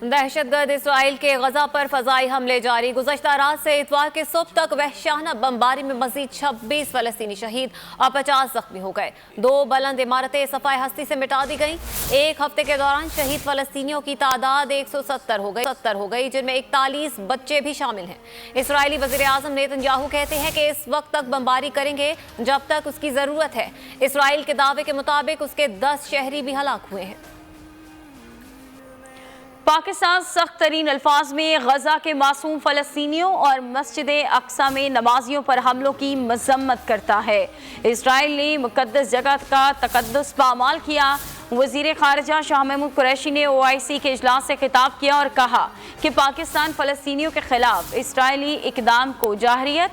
दहशत गर्द इसराइल के गजा पर फजाई हमले जारी। गुज़श्ता रात से इतवार के सुबह तक वहशाना बमबारी में मजीद 26 फलस्तीनी शहीद और 50 जख्मी हो गए। 2 बुलंद इमारतें सफाई हस्ती से मिटा दी गईं। एक हफ्ते के दौरान शहीद फलस्तीनियों की तादाद 170 हो गई, जिनमें 41 बच्चे भी शामिल हैं। इसराइली वज़ीर आज़म नेतन्याहू कहते हैं कि इस वक्त तक बमबारी करेंगे जब तक उसकी ज़रूरत है। इसराइल के दावे के मुताबिक उसके 10 शहरी भी हलाक हुए हैं। पाकिस्तान सख्त तरीन अल्फाज में गजा के मासूम फ़लस्तीनियों और मस्जिद अक्सा में नमाजियों पर हमलों की मजम्मत करता है। इसराइल ने मुक़द्दस जगह का तक़द्दुस पामाल किया। वज़ीर ख़ारिजा शाह महमूद कुरैशी ने OIC के इजलास से खिताब किया और कहा कि पाकिस्तान फ़लस्तीनियों के ख़िलाफ़ इसराइली इक़दाम को जाहरियत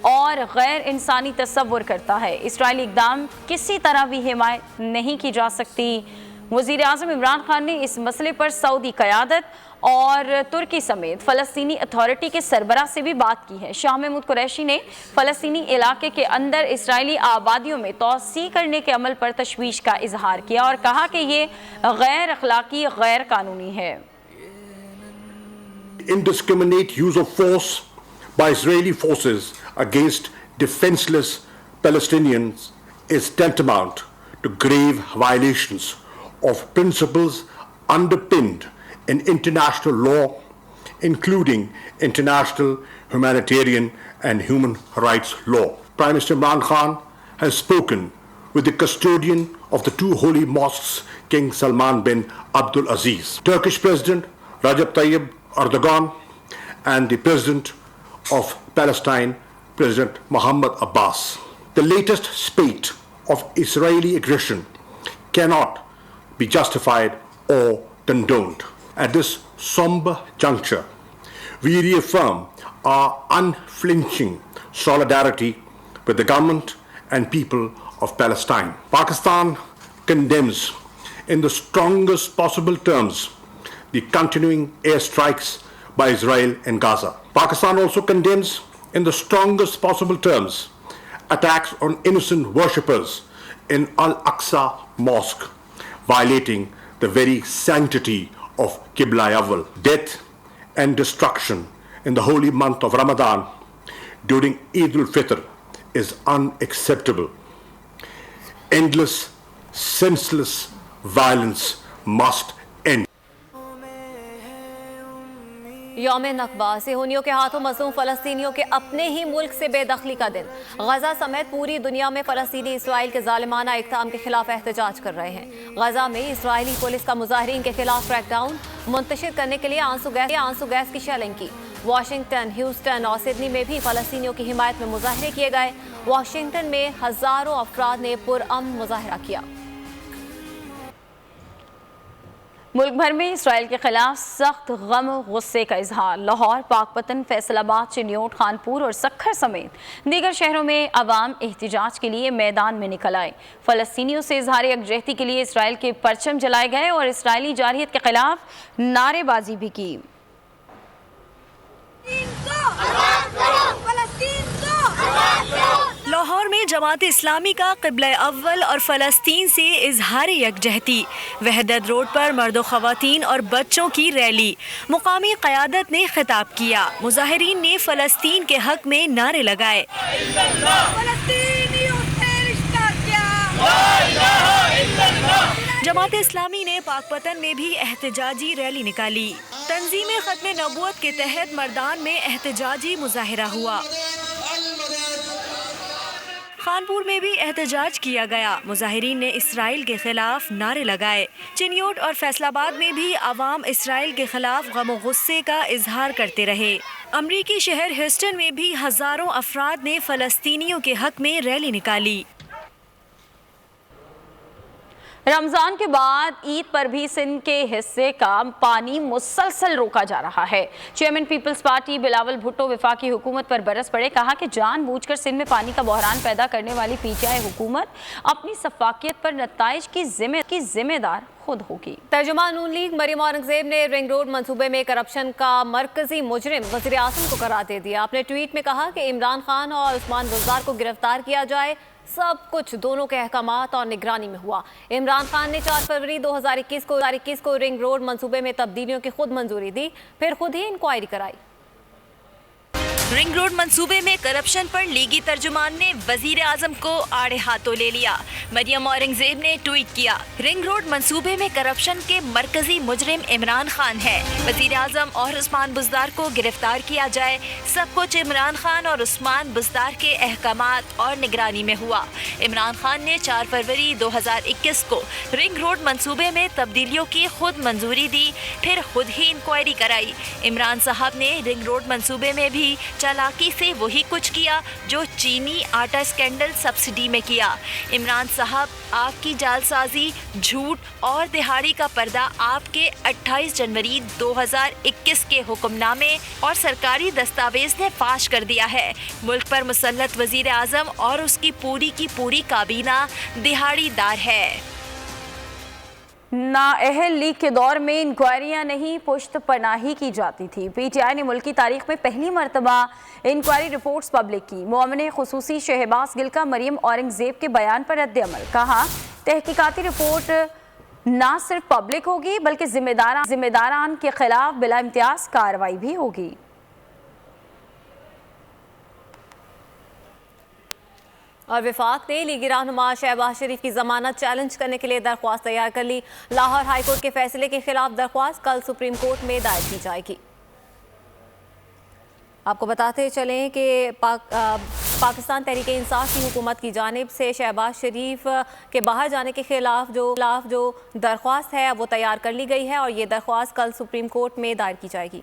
और गैर इंसानी तस्वुर करता है। इसराइली इक़दाम किसी तरह भी हिमायत नहीं की जा सकती। वज़ीर आज़म इमरान खान ने इस मसले पर सऊदी क़यादत और तुर्की समेत फ़लस्तीनी अथॉरिटी के सरबराह से भी बात की है। शाह महमूद कुरैशी ने फ़लस्तीनी इलाके के अंदर इसराइली आबादियों में तोसी करने के अमल पर तशवीश का इजहार किया और कहा कि ये गैर अखलाकी, गैर कानूनी है। Indiscriminate use of force by Israeli forces against defenseless Palestinians is tantamount to grave violations of principles underpinned in international law, including international humanitarian and human rights law. Prime Minister Imran Khan has spoken with the custodian of the 2 holy mosques, King Salman bin Abdul Aziz, Turkish President Recep Tayyip Erdogan, and the President of Palestine, President Mahmoud Abbas. The latest spate of Israeli aggression cannot be justified or condoned. At this somber juncture, we reaffirm our unflinching solidarity with the government and people of Palestine. Pakistan condemns in the strongest possible terms the continuing airstrikes by Israel in Gaza. Pakistan also condemns in the strongest possible terms attacks on innocent worshippers in Al-Aqsa Mosque, violating the very sanctity of Qibla Awwal. Death and destruction in the holy month of Ramadan during Eid al-Fitr is unacceptable. Endless, senseless violence must end. यौम नकबा सिहोनियों के हाथों मज़लूम फ़लस्तीनियों के अपने ही मुल्क से बेदखली का दिन। गजा समेत पूरी दुनिया में फ़लस्तीनी इसराइल के ज़ालिमाना इक़दाम के खिलाफ एहतजाज कर रहे हैं। गजा में इसराइली पुलिस का मुजाहिरीन के खिलाफ क्रैकडाउन मुंतशिर करने के लिए आंसू गैस की शेलिंग की। वाशिंगटन, ह्यूस्टन और सिडनी में भी फ़लस्तीनियों की हिमायत में मुजाहरे किए गए। वाशिंगटन में हज़ारों अफराद ने पुरअमन मुजाहरा किया। मुल्क भर में इसराइल के खिलाफ सख्त गम गुस्से का इजहार। लाहौर, पाकपतन, फैसलाबाद, चिन्योट, खानपुर और सक्खर समेत दीगर शहरों में अवाम एहतिजाज के लिए मैदान में निकल आए। फ़लस्तीनियों से इजहार यकजहती के लिए इसराइल के परचम जलाए गए और इसराइली जारहियत के खिलाफ नारेबाजी भी की। लाहौर में जमात इस्लामी का क़िबला अव्वल और फ़लस्तीन से इजहार यकजहती। वहदत रोड पर मर्दों, ख़वातीन और बच्चों की रैली। मुकामी क़यादत ने खिताब किया। मुजाहिरीन ने फ़लस्तीन के हक में नारे लगाए। जमात इस्लामी ने पाकपतन में भी एहतजाजी रैली निकाली। तंजीम ख़त्म नबूवत के तहत मर्दान में एहतजाजी मुजाहिरा हुआ। खानपुर में भी एहतजाज किया गया। मुजाहिरीन ने इसराइल के खिलाफ नारे लगाए। चिन्योट और फैसलाबाद में भी अवाम इसराइल के खिलाफ गम गुस्से का इजहार करते रहे। अमरीकी शहर ह्यूस्टन में भी हजारों अफराद ने फ़लस्तीनियों के हक में रैली निकाली। रमज़ान के बाद ईद पर भी सिंध के हिस्से का पानी मुसलसल रोका जा रहा है। चेयरमैन पीपल्स पार्टी बिलावल भुट्टो वफाकी हुकूमत पर बरस पड़े। कहा कि जानबूझकर सिंध में पानी का बहरान पैदा करने वाली PTI हुकूमत अपनी सफाकियत पर नताइज की जिम्मेदार खुद होगी। तर्जुमान नून लीग मरियम औरंगजेब ने रिंग रोड मंसूबे में करप्शन का मरकजी मुजरिम वज़ीर आज़म को करार दे दिया। अपने ट्वीट में कहा कि इमरान खान और उस्मान बुज़दार को गिरफ्तार किया जाए, सब कुछ दोनों के अहकामात और निगरानी में हुआ। इमरान खान ने 4 फरवरी 2021 को रिंग रोड मंसूबे में तब्दीलियों की खुद मंजूरी दी, फिर खुद ही इंक्वायरी कराई। रिंग रोड मंसूबे में करप्शन पर लीगी तर्जुमान ने वजीर आजम को आड़े हाथों ले लिया। मरियम औरंगजेब ने ट्वीट किया, रिंग रोड मंसूबे में करप्शन के मरकजी मुजरिम इमरान खान है। वजीर आजम और उस्मान बुज़दार को गिरफ्तार किया जाए। सब कुछ इमरान खान और उस्मान बुज़दार के अहकामात और निगरानी में हुआ। इमरान खान ने 4 फरवरी 2021 को रिंग रोड मंसूबे में तब्दीलियों की खुद मंजूरी दी, फिर खुद ही इंक्वायरी कराई। इमरान साहब ने रिंग रोड मंसूबे में भी चालाकी से वही कुछ किया जो चीनी आटा स्कैंडल सब्सिडी में किया। इमरान साहब, आपकी जालसाजी, झूठ और दिहाड़ी का पर्दा आपके 28 जनवरी 2021 के हुक्मनामे और सरकारी दस्तावेज ने फाश कर दिया है। मुल्क पर मुसल्लत वजीर आजम और उसकी पूरी काबीना दिहाड़ीदार है। नाअहल लीग के दौर में इंक्वायरियां नहीं पुश्त पनाही की जाती थी। पीटीआई ने मुल्क की तारीख में पहली मरतबा इंक्वायरी रिपोर्ट्स पब्लिक की। मुअम्मिन खुसूसी शहबाज गिल का मरियम औरंगजेब के बयान पर रद्द-ए-अमल, कहा तहकीकाती रिपोर्ट ना सिर्फ पब्लिक होगी बल्कि जिम्मेदारान के खिलाफ बिला इम्तियाज कार्रवाई भी होगी। और वफाक ने लीगी रहनुमा शहबाज शरीफ की जमानत चैलेंज करने के लिए दरख्वास्त तैयार कर ली। लाहौर हाई कोर्ट के फैसले के खिलाफ दरख्वास्त कल सुप्रीम कोर्ट में दायर की जाएगी। आपको बताते चलें कि पाकिस्तान तहरीक इंसाफ की हुकूमत की जानिब से शहबाज शरीफ के बाहर जाने के खिलाफ जो दरख्वास्त है वो तैयार कर ली गई है और ये दरख्वास्त कल सुप्रीम कोर्ट में दायर की जाएगी।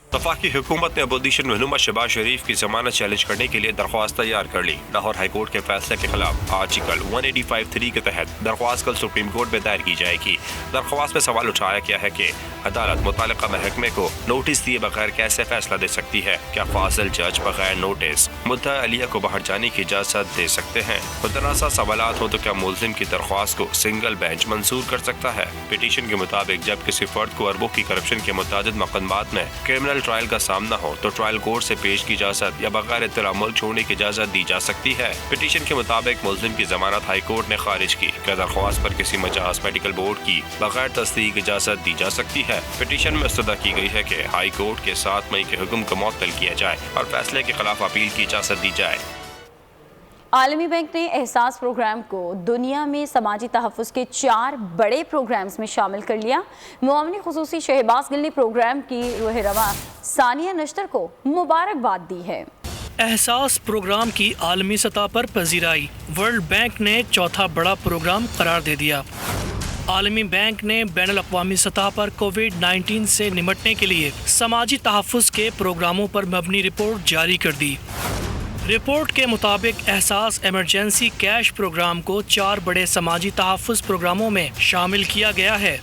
वफाकी हुकूमत ने अपोजिशन रहनुमा शहबाज शरीफ की जमानत चैलेंज करने के लिए दरख्वास्त तैयार कर ली। लाहौर हाई कोर्ट के फैसले के खिलाफ आर्टिकल 185(3) के तहत दरख्वास्त कल सुप्रीम कोर्ट में दायर की जाएगी। दरख्वास्त में सवाल उठाया गया है कि अदालत मुतालिका महकमे को नोटिस दिए बगैर कैसे फैसला दे सकती है। क्या फाजिल जज बगैर नोटिस मुद्दा अलिया को बाहर जाने की इजाजत दे सकते हैं? मुतनाज़ा सवालात हो तो क्या मुल्जिम की दरख्वास्त को सिंगल बेंच मंजूर कर सकता है? पिटीशन के मुताबिक जब किसी फर्द को अरबों की करप्शन के मुताबिक मुकदमात में क्रिमिनल ट्रायल का सामना हो तो ट्रायल कोर्ट से पेश की इजाजत या बगैर इत्तला मुल्क छोड़ने की इजाजत दी जा सकती है। पिटीशन के मुताबिक मुल्जिम की जमानत हाई कोर्ट ने खारिज की। क्या दरख्वास्त पर किसी मजाज मेडिकल बोर्ड की बगैर तस्दीक इजाजत दी जा सकती है? पिटीशन में इस्तदा की गई है कि हाई कोर्ट के 7 मई के हुक्म को मुअत्तल किया जाए और फैसले के खिलाफ अपील की इजाजत दी जाए। आलमी बैंक ने एहसास प्रोग्राम को दुनिया में समाजी तहफ़्फ़ुज़ के 4 बड़े प्रोग्राम्स में शामिल कर लिया। मुअम्मिन खुसूसी शहबाज गिल ने प्रोग्राम की रूह रवां सानिया निश्तर को मुबारकबाद दी है। एहसास प्रोग्राम की आलमी सतह पर पजीराई वर्ल्ड बैंक ने चौथा बड़ा प्रोग्राम करार दे दिया। आलमी बैंक ने बैनुल-अक़वामी सतह पर कोविड-19 से निपटने के लिए समाजी तहफ़्फ़ुज़ के प्रोग्रामों पर मबनी रिपोर्ट जारी कर दी। रिपोर्ट के मुताबिक एहसास इमरजेंसी कैश प्रोग्राम को 4 बड़े समाजी तहफ़्फ़ुज़ प्रोग्रामों में शामिल किया गया है।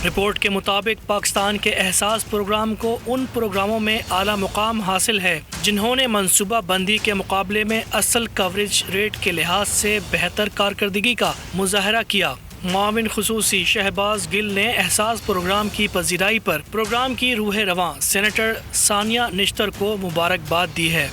रिपोर्ट के मुताबिक पाकिस्तान के एहसास प्रोग्राम को उन प्रोग्रामों में आला मुकाम हासिल है जिन्होंने मनसूबा बंदी के मुकाबले में असल कवरेज रेट के लिहाज से बेहतर कारकर्दगी का मुजाहरा किया। मुअम्मिन खुसूसी शहबाज गिल ने एहसास प्रोग्राम की पजीराई पर प्रोग्राम की रूह रवां सेनेटर सानिया निश्तर को मुबारकबाद दी है।